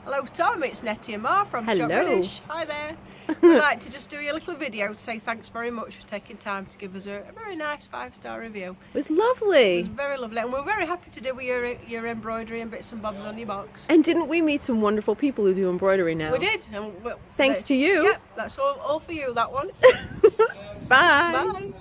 Hello Tom, it's Nettie and Ma from Hello. Shop British. Hi there. We'd like to just do you a little video to say thanks very much for taking time to give us a very nice 5-star review. It was lovely. It was very lovely, and we're very happy to do with your embroidery and bits and bobs on your box. And didn't we meet some wonderful people who do embroidery now? We did. And Thanks to you. Yep, that's all for you, that one. Bye. Bye.